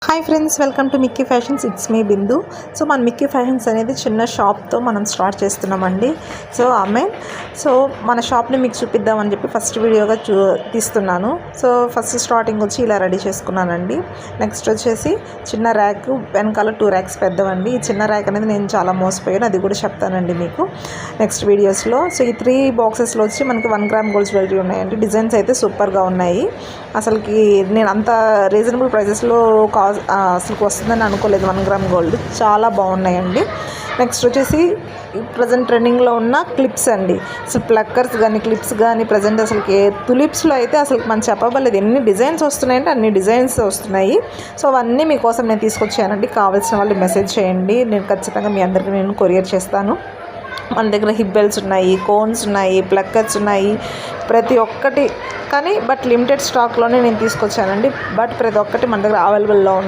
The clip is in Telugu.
Hi friends, welcome to Mickey fashions. It's me Bindu. So మన మిక్కీ ఫ్యాషన్స్ అనేది చిన్న షాప్తో మనం స్టార్ట్ చేస్తున్నామండి. సో మన షాప్ని మీకు చూపిద్దామని చెప్పి ఫస్ట్ వీడియోగా తీస్తున్నాను. సో ఫస్ట్ స్టార్టింగ్ వచ్చి ఇలా రెడీ చేసుకున్నానండి. నెక్స్ట్ వచ్చేసి చిన్న ర్యాక్, వెనకాల 2 ర్యాక్స్ పెద్దవండి. ఈ చిన్న ర్యాక్ అనేది నేను చాలా మోసపోయాను, అది కూడా చెప్తానండి మీకు నెక్స్ట్ వీడియోస్లో. సో ఈ 3 బాక్సెస్లో వచ్చి మనకి 1 గ్రామ్ గోల్డ్ జ్యువెలరీ ఉన్నాయండి. డిజైన్స్ అయితే సూపర్గా ఉన్నాయి. అసలుకి నేను అంత రీజనబుల్ ప్రైజెస్లో అసలు వస్తుందని అనుకోలేదు. 1 గ్రామ్ గోల్డ్ చాలా బాగున్నాయండి. నెక్స్ట్ వచ్చేసి ప్రజెంట్ ట్రెండింగ్లో ఉన్న క్లిప్స్ అండి. అసలు ప్లక్కర్స్ కానీ క్లిప్స్ కానీ ప్రజెంట్ అసలుకి తులిప్స్లో అయితే అసలు మనం చెప్పబడలేదు. ఎన్ని డిజైన్స్ వస్తున్నాయంటే అన్ని డిజైన్స్ వస్తున్నాయి. సో అవన్నీ మీకోసం నేను తీసుకొచ్చానండి. కావాల్సిన వాళ్ళు మెసేజ్ చేయండి, నేను ఖచ్చితంగా మీ అందరికీ నేను కొరియర్ చేస్తాను. మన దగ్గర హిప్ బెల్ట్స్ ఉన్నాయి, కోన్స్ ఉన్నాయి, ప్లక్కర్స్ ఉన్నాయి, ప్రతి ఒక్కటి. కానీ లిమిటెడ్ స్టాక్లోనే నేను తీసుకొచ్చానండి. ప్రతి ఒక్కటి మన దగ్గర అవైలబుల్లో ఉన్నాయి.